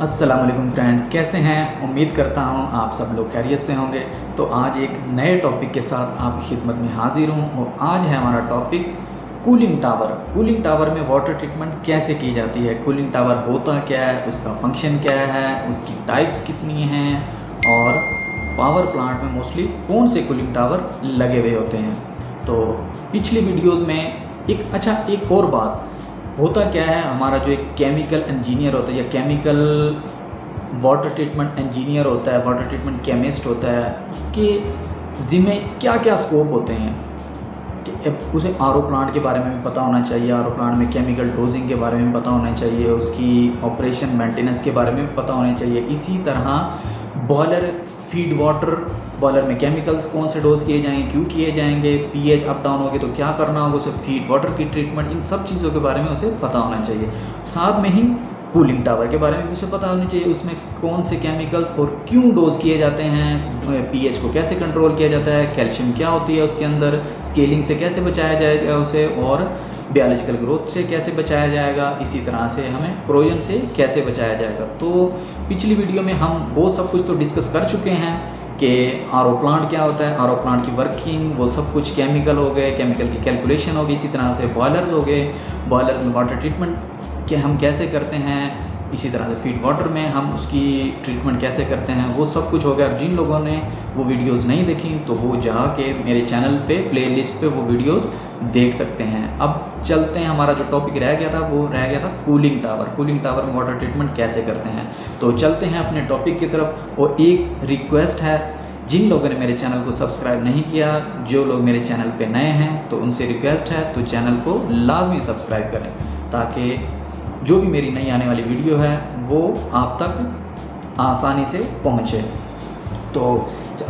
अस्सलाम वालेकुम फ्रेंड्स, कैसे हैं? उम्मीद करता हूं आप सब लोग खैरियत से होंगे। तो आज एक नए टॉपिक के साथ आपकी खिदमत में हाजिर हूं और आज है हमारा topic cooling tower. Cooling tower में वाटर ट्रीटमेंट कैसे की जाती है, कूलिंग टावर होता क्या है, उसका फंक्शन क्या है, उसकी टाइप्स कितनी हैं और पावर प्लांट में मोस्टली कौन से कूलिंग टावर लगे हुए होते हैं। तो पिछली वीडियोज़ में एक और बात, होता क्या है, हमारा जो एक केमिकल इंजीनियर होता है या केमिकल वाटर ट्रीटमेंट इंजीनियर होता है, वाटर ट्रीटमेंट केमिस्ट होता है, उसके ज़िम्मे क्या क्या स्कोप होते हैं कि उसे आरओ प्लांट के बारे में भी पता होना चाहिए, आरओ प्लांट में केमिकल डोजिंग के बारे में पता होना चाहिए, उसकी ऑपरेशन मेंटेनेंस के बारे में भी पता होना चाहिए। इसी तरह बॉयलर फीड वाटर, बॉयलर में केमिकल्स कौन से डोज किए जाएंगे, क्यों किए जाएंगे, पीएच अप डाउन होगी तो क्या करना होगा, उसे फीड वाटर की ट्रीटमेंट, इन सब चीज़ों के बारे में उसे पता होना चाहिए। साथ में ही कूलिंग टावर के बारे में भी उसे पता होना चाहिए, उसमें कौन से केमिकल्स और क्यों डोज किए जाते हैं, पीएच को कैसे कंट्रोल किया जाता है, कैल्शियम क्या होती है उसके अंदर, स्केलिंग से कैसे बचाया जाएगा उसे, और बायोलॉजिकल ग्रोथ से कैसे बचाया जाएगा, इसी तरह से हमें क्रोजन से कैसे बचाया जाएगा। तो पिछली वीडियो में हम वो सब कुछ तो डिस्कस कर चुके हैं कि आरओ प्लांट क्या होता है, आरओ प्लांट की वर्किंग, वो सब कुछ, केमिकल हो गए, केमिकल की कैलकुलेशन होगी, इसी तरह से बॉयलर्स हो गए, बॉयलर्स में वाटर ट्रीटमेंट कि हम कैसे करते हैं, इसी तरह से फीड वाटर में हम उसकी ट्रीटमेंट कैसे करते हैं, वो सब कुछ हो गया। और जिन लोगों ने वो वीडियोस नहीं देखी तो वो जाके मेरे चैनल पे प्लेलिस्ट पे वो वीडियोस देख सकते हैं। अब चलते हैं, हमारा जो टॉपिक रह गया था वो रह गया था कूलिंग टावर। कूलिंग टावर में वाटर ट्रीटमेंट कैसे करते हैं, तो चलते हैं अपने टॉपिक की तरफ। और एक रिक्वेस्ट है, जिन लोगों ने मेरे चैनल को सब्सक्राइब नहीं किया, जो लोग मेरे चैनल पे नए हैं, तो उनसे रिक्वेस्ट है तो चैनल को लाजमी सब्सक्राइब करें, ताकि जो भी मेरी नई आने वाली वीडियो है वो आप तक आसानी से पहुंचे। तो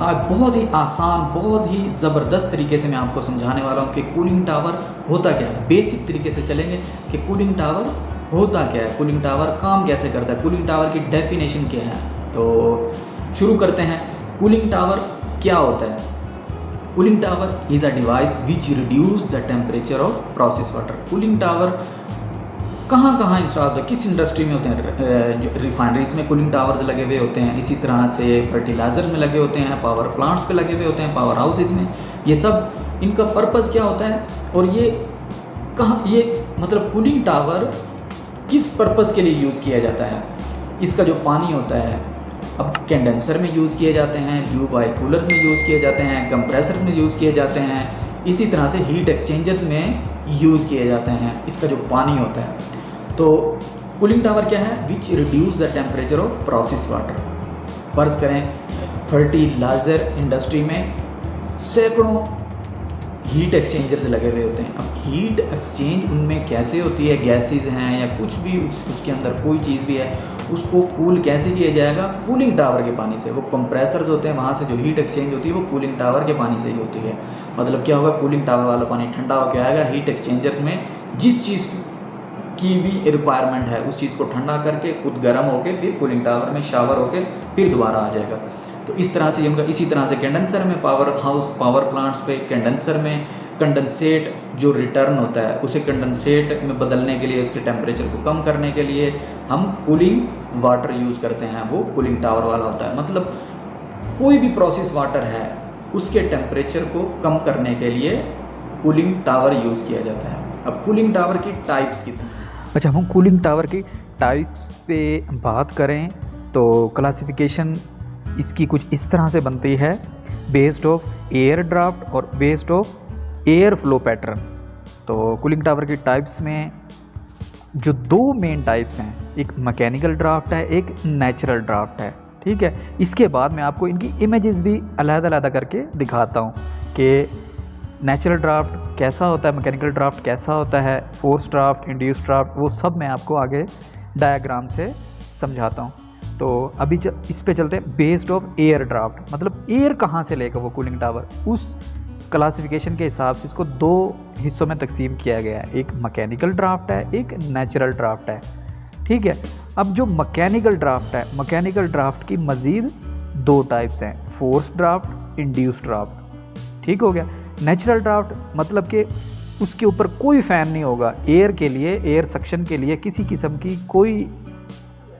आज बहुत ही आसान, बहुत ही ज़बरदस्त तरीके से मैं आपको समझाने वाला हूं कि कूलिंग टावर होता क्या है। बेसिक तरीके से चलेंगे कि कूलिंग टावर होता क्या है, कूलिंग टावर काम कैसे करता है, कूलिंग टावर की डेफिनेशन क्या है। तो शुरू करते हैं। कूलिंग टावर क्या होता है? Cooling tower is a device which reduce the temperature of process water. Cooling tower कहाँ कहाँ इंस्टॉल होते हैं, किस इंडस्ट्री में होते हैं? रिफाइनरीज में कूलिंग टावर्स लगे हुए होते हैं, इसी तरह से फर्टिलाइज़र में लगे होते हैं, पावर प्लांट्स पे लगे हुए होते हैं, पावर हाउसेज में। ये सब, इनका पर्पज़ क्या होता है और ये कहाँ, ये मतलब कूलिंग टावर किस पर्पज़ के लिए यूज़ किया जाता है? इसका जो पानी होता है, अब कंडेंसर में यूज़ किए जाते हैं, ट्यूब ऑयल कूलर्स में यूज़ किए जाते हैं, कंप्रेसर में यूज़ किए जाते हैं, इसी तरह से हीट एक्सचेंजर्स में यूज़ किए जाते हैं। इसका जो पानी होता है, तो कूलिंग टावर क्या है? Which reduce the temperature of process water. फर्ज करें फर्टिलाइज़र इंडस्ट्री में सैकड़ों हीट एक्सचेंजर्स लगे हुए होते हैं। अब हीट एक्सचेंज उनमें कैसे होती है, गैसेस हैं या कुछ भी, उसके अंदर कोई चीज़ भी है, उसको कूल कैसे किया जाएगा? कूलिंग टावर के पानी से। वो कंप्रेसर्स होते हैं, वहाँ से जो हीट एक्सचेंज होती है वो कूलिंग टावर के पानी से ही होती है। मतलब क्या होगा, कूलिंग टावर वाला पानी ठंडा होकर आएगा, हीट एक्सचेंजर्स में जिस चीज़ की भी रिक्वायरमेंट है उस चीज़ को ठंडा करके खुद गर्म होकर फिर कूलिंग टावर में शावर होकर फिर दोबारा आ जाएगा। तो इस तरह से ये उनका, इसी तरह से कंडेंसर में, पावर हाउस, पावर प्लांट्स पे कंडेंसर में कंडेंसेट जो रिटर्न होता है उसे कंडेंसेट में बदलने के लिए, उसके टेम्परेचर को कम करने के लिए हम कूलिंग वाटर यूज़ करते हैं, वो कूलिंग टावर वाला होता है। मतलब कोई भी प्रोसेस वाटर है उसके टेम्परेचर को कम करने के लिए कूलिंग टावर यूज़ किया जाता है। अब कूलिंग टावर की टाइप्स कितनी? अच्छा, हम कूलिंग टावर की टाइप्स पे बात करें तो क्लासिफिकेशन इसकी कुछ इस तरह से बनती है, बेस्ड ऑफ एयर ड्राफ्ट और based of air flow pattern. तो कूलिंग टावर की टाइप्स में जो दो मेन टाइप्स हैं, एक मैकेनिकल ड्राफ्ट है, एक नेचुरल ड्राफ्ट है। ठीक है, इसके बाद मैं आपको इनकी इमेजेस भी अलग-अलग करके दिखाता हूँ कि नेचुरल ड्राफ्ट कैसा होता है, मैकेनिकल ड्राफ्ट कैसा होता है, फोर्स ड्राफ्ट, इंड्यूस ड्राफ्ट, वो सब मैं आपको आगे डायग्राम से समझाता हूँ। तो अभी इस पे चलते हैं। बेस्ड ऑफ एयर ड्राफ्ट, मतलब एयर कहाँ से लेगा वो कूलिंग टावर, उस क्लासिफिकेशन के हिसाब से इसको दो हिस्सों में तकसीम किया गया है। एक मैकेनिकल ड्राफ्ट है, एक नेचुरल ड्राफ्ट है। ठीक है, अब जो मैकेनिकल ड्राफ्ट है, मैकेनिकल ड्राफ्ट की मज़ीद दो टाइप्स हैं, फोर्स ड्राफ्ट, इंड्यूस ड्राफ्ट। ठीक हो गया। नेचुरल ड्राफ्ट मतलब कि उसके ऊपर कोई फ़ैन नहीं होगा, एयर के लिए, एयर सक्शन के लिए किसी किस्म की कोई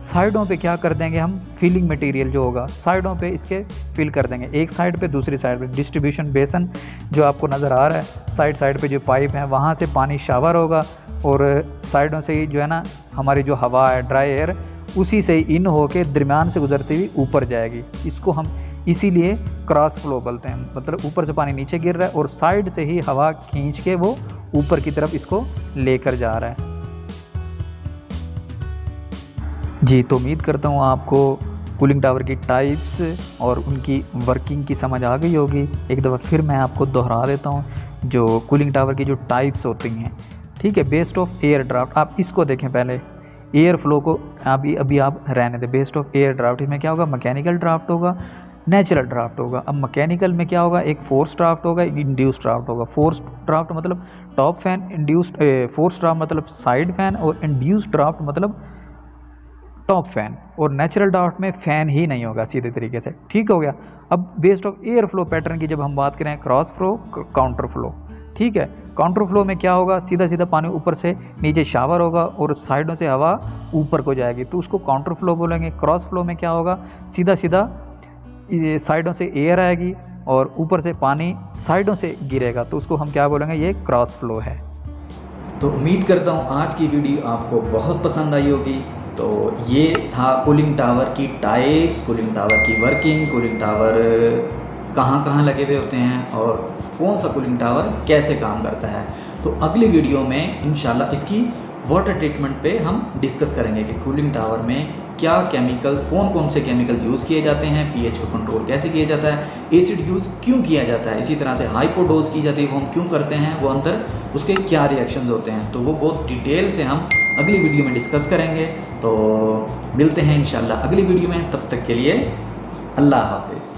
साइडों पे क्या कर देंगे हम, फिलिंग मटेरियल जो होगा साइडों पे इसके फिल कर देंगे, एक साइड पे दूसरी साइड पे। डिस्ट्रीब्यूशन बेसन जो आपको नज़र आ रहा है, साइड साइड पे जो पाइप है वहाँ से पानी शावर होगा और साइडों से ही जो है ना हमारी जो हवा है ड्राई एयर उसी से ही इन होके दरमियान से गुजरती हुई ऊपर जाएगी। इसको हम इसीलिए क्रॉस फ्लो बोलते हैं, मतलब ऊपर से पानी नीचे गिर रहा है और साइड से ही हवा खींच के वो ऊपर की तरफ इसको लेकर जा रहा है। जी, तो उम्मीद करता हूँ आपको कूलिंग टावर की टाइप्स और उनकी वर्किंग की समझ आ गई होगी। एक दफ़ा फिर मैं आपको दोहरा देता हूँ जो कूलिंग टावर की जो टाइप्स होती हैं, ठीक है। बेस्ड ऑफ एयर ड्राफ्ट, आप इसको देखें पहले, एयर फ्लो को अभी आप रहने दें। बेस्ड ऑफ एयर ड्राफ्ट में क्या होगा, मैकेनिकल ड्राफ्ट होगा, नेचुरल ड्राफ्ट होगा। अब मैकेनिकल में क्या होगा, एक फोर्स ड्राफ्ट होगा, इंड्यूस्ड ड्राफ्ट होगा। फोर्स ड्राफ्ट मतलब top fan, induced force draft मतलब साइड फैन और इंड्यूस्ड ड्राफ्ट मतलब टॉप फैन। और नेचुरल ड्राफ्ट में फ़ैन ही नहीं होगा सीधे तरीके से, ठीक हो गया। अब based of air flow pattern की जब हम बात करें, क्रॉस फ्लो, काउंटर फ्लो, ठीक है। काउंटर फ्लो में क्या होगा, सीधा सीधा पानी ऊपर से नीचे शावर होगा और साइडों से हवा ऊपर को जाएगी, तो उसको काउंटर फ्लो बोलेंगे। क्रॉस फ्लो में क्या होगा, सीधा सीधा साइडों से एयर आएगी और ऊपर से पानी साइडों से गिरेगा, तो उसको हम क्या बोलेंगे, ये क्रॉस फ्लो है। तो उम्मीद करता हूँ आज की वीडियो आपको बहुत पसंद आई होगी। तो ये था कूलिंग टावर की टाइप्स, कूलिंग टावर की वर्किंग, कूलिंग टावर कहाँ कहाँ लगे हुए होते हैं और कौन सा कूलिंग टावर कैसे काम करता है। तो अगली वीडियो में इंशाल्लाह इसकी वाटर ट्रीटमेंट पे हम डिस्कस करेंगे कि कूलिंग टावर में क्या केमिकल, कौन कौन से केमिकल यूज़ किए जाते हैं, पीएच को कंट्रोल कैसे किया जाता है, एसिड यूज़ क्यों किया जाता है, इसी तरह से हाइपोडोज की जाती है वो हम क्यों करते हैं, वो अंदर उसके क्या रिएक्शंस होते हैं। तो वो बहुत डिटेल से हम अगली वीडियो में डिस्कस करेंगे। तो मिलते हैं इंशाल्लाह अगली वीडियो में, तब तक के लिए अल्लाह हाफिज़।